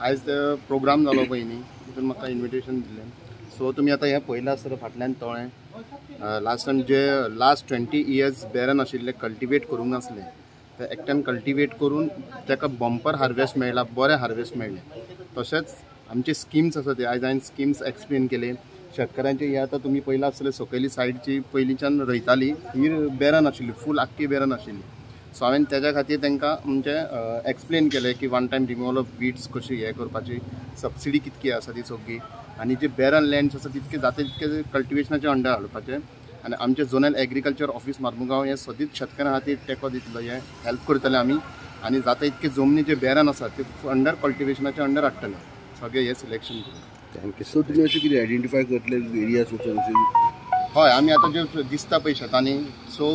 आज प्रोग्राम जालो पळय न्ही तितून म्हाका इन्विटेशन दिल्लें. सो तुमी आतां हें पळयलां आसतलें फाटल्यान तळें लास्टान जे लास्ट 20 इयर्स बेरन आशिल्ले कल्टिवेट करूंक नासले ते एकट्यान कल्टिवेट करून ताका बंपर हार्वेस्ट मेळ्ळा, बरें हार्वेस्ट मेळ्ळें. तशेंच आमचे स्किम्स आसा ते आयज हांवें स्किम्स एक्सप्लेन केले. शेतकारांचे हे आतां तुमी पळयलां आसतलें सकयली सायडची पयलींच्यान रोयताली ही बेरन आशिल्ली, फूल आख्खी बेरन आशिल्ली. सो हांवें तेज्या खातीर तांकां म्हणजे एक्सप्लेन केलें की one time removal of weeds कशी हें करपाची, सबसिडी कितकी आसा ती सगळी, आनी जे बेरन लँड्स आसा तितके जाता तितके कल्टिवेशनाचे अंडर हाडपाचे. आनी आमचे झोनल एग्रीकल्चर ऑफिस मार्मुगांव हे सदींच शेतकारां खातीर तेंको दितलो, हे हेल्प करतले आमी. आनी जाता इतके जमनी जे बेरन आसा ते अंडर कल्टिवेशनाचे अंडर हाडटले सगळे हे सिलेक्शन करून. थँक्यू. सो तुमी अशें कितें आयडेंटिफाय करतले एरियाज वचून? हय, आमी आतां जे दिसता पळय शेतांनी, सो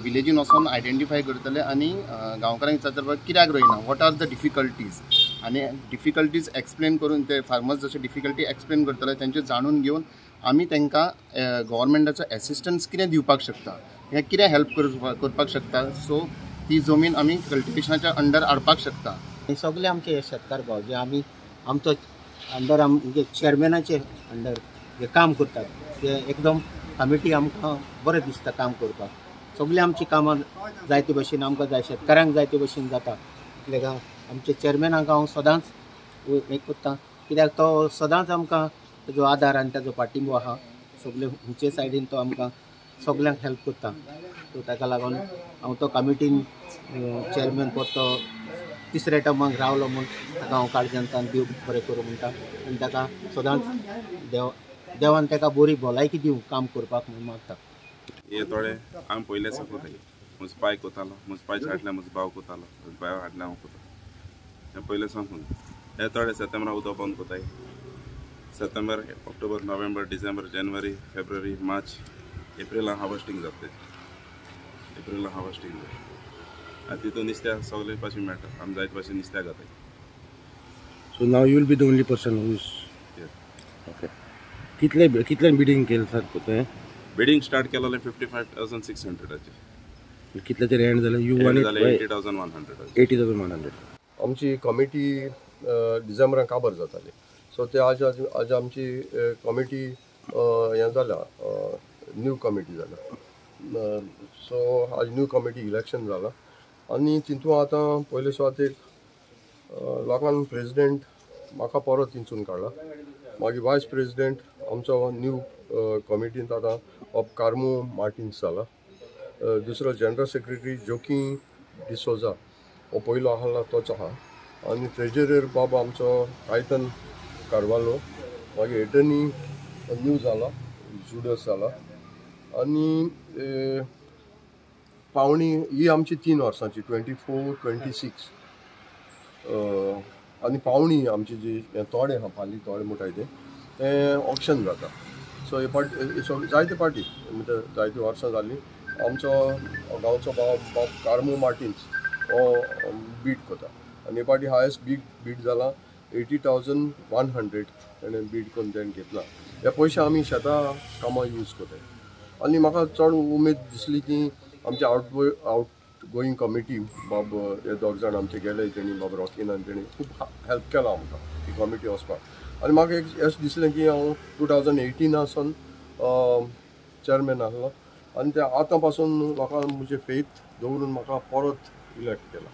विलेजीन वचून आयडेंटिफाय करतले आनी गांवकारांक विचारतले कित्याक रोयना, वॉट आर द डिफिकल्टीज, आनी डिफिकल्टीज एक्सप्लेन करून ते फार्मर्स जशे डिफिकल्टी एक्सप्लेन करतले तेंचे जाणून घेवन आमी तांकां गव्हर्मेंटाचो एसिस्टन्स कितें दिवपाक शकता, हें कितें हेल्प करपाक शकता. सो ती जमीन आमी कल्टिवेशनाच्या अंडर हाडपाक शकता. सगळे आमचे शेतकार भाव जे आमी आमचो अंडर आमचे चेअरमॅनाचे अंडर जे काम करतात ते एकदम कमिटी आमकां बरें दिसता काम करपाक. सगळीं आमची कामां जायते भशेन आमकां जाय, शेतकारांक जायते भशेन जाता. कित्याक आमचे चेअरमॅनाक हांव सदांच हें करता, कित्याक तो सदांच आमकां तेजो आदार आनी तेजो पाठिंबो आहा. सगळे खंयचे सायडीन तो आमकां सगल्यांक हेल्प करता. सो ताका लागून हांव तो कमिटीन चेअरमॅन पद तो तिसऱ्या टर्माक रावलो म्हूण ताका हांव काळजांतल्यान देव बरें करूं म्हणटा. आनी ताका सदांच देवान ताका बरी भलायकी दिवं काम करपाक म्हणून मागता. हे थोडे हांव पयले साकून म्हजो पाय कोतालो, म्हजो पायचे हाडल्यार म्हजो भाव कोतालो, म्हजो भाव हाडल्यार हांव कोतालो. हें पयले साकून हे थोडे सप्टेंबरा उदक बंद कोताय. सप्टेंबर, ऑक्टोबर, नोव्हेंबर, डिसेंबर, जानेवारी, फेब्रुवारी, मार्च, एप्रिलां हार्वेस्टिंग जाता. एप्रिलां हार्वेस्टिंग जाता आनी तितून नुस्त्या सगळे भाशेन मेळटा. आमी जायते भाशेन नुस्त्या घाताय. So now you will be the only person who is okay. कितल्यान बिडिंग केलें सर तें? बिडिंग स्टार्ट केलेलें 55,600 कितल्याचेर एंड जालें? You won 80,100. 80,100. आमची कमिटी डिसेंबरान काबार जाताली. सो ते आज आमची कमिटी हें जाल्या, न्यू कमिटी जाल्या. सो आज न्यू कमिटी इलेक्शन जालां आनी तितून आतां पयले सुवातेक लोकांन प्रेजिडेंट म्हाका परत तिंचून काडला. मागीर वायस प्रेजिडेंट आमचो न्यू कमिटींत आतां ऑफ कार्मो मार्टिन्स जाला. दुसरो जनरल सेक्रेटरी जोकी डिसोजा हो पयलो आसला तोच आहा. आनी ट्रेजरर बाबा आमचो कायतन कारवालो. मागीर एटर्नी न्यू जाला, जुडस जाला. आनी पावणी ही आमची 3 वर्सांची 24, 26. आनी पावणी आमची जी तोडे आहा फालीं तोडे म्हणटाय ते ऑक्शन जाता. सो हे पार्टी जायते पार्टी म्हणजे जायती वर्सां जाल्ली. आमचो गांवचो बाब कार्मो मार्टिन्स हो बीट करता आनी हे पार्टी हायेस्ट बीट जाला 80,100 ताणें बीट करून तेणें घेतला. हे पयशे आमी शेतां कामां यूज करताय. आनी म्हाका चड उमेद दिसली की आमचे आउट गोईंग कमिटी बाब हे दोग जाण आमचे गेले, तेणी बाब रॉकीन आनी तेणी खूब हेल्प केला आमकां ही कमिटी वचपाक. आनी म्हाका एक अशें दिसलें की हांव 2018 सावन चेअरमॅन आसलो आनी ते आतां पासून लोकांक म्हजे फेथ दवरून म्हाका परत इलेक्ट केला.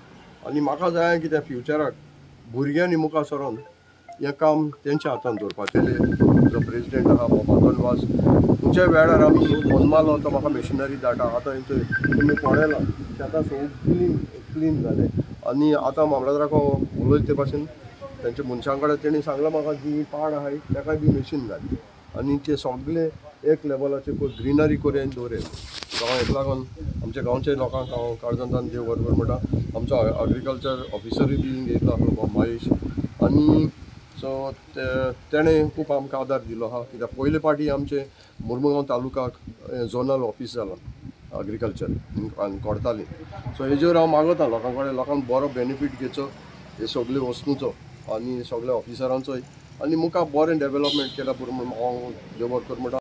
आनी म्हाका जाय की त्या फ्युचराक भुरग्यांनी मुखार सरोन हें काम तेंच्या हातान दवरपाचें. जो प्रेजिडेंट आहा बाबा धनवास, खंयच्या वेळार आमी फोन मारलो तो म्हाका मेशिनरी धाडटा. आतां हेंचो तुमी पळयलां शेतां सगळीं क्लीन जालें. आनी आतां मामलादाराक उलयता ते भाशेन तेंच्या मनशां कडेन तेणी सांगलां म्हाका जी पाड आहाय ताकाय बी मशीन घाल आनी ते सगळे एक लेवलाचेर ग्रिनरी करून दवरेल. हेका लागून आमच्या गांवच्या लोकांक हांव काळजांतल्यान देव बरोबर म्हणटा. आमचो एग्रीकल्चर ऑफिसरूय बी येयलो आसलो महेश. आनी सो तेणें खूब आमकां आदार दिलो आहा. कित्याक पयले पाटी आमचे मुर्मुगांव तालुकाक झोनल ऑफिस जालां एग्रीकल्चर आनी कोडताली. सो हेजेर हांव मागता लोकां कडेन लोकांक बरो बेनिफीट घेवचो हे सगळे वस्तूंचो आनी सगळ्या ऑफिसरांचोय आनी मुखार बरें डेवलपमेंट केल्या पुरो हांव देव बरें कर म्हणटा.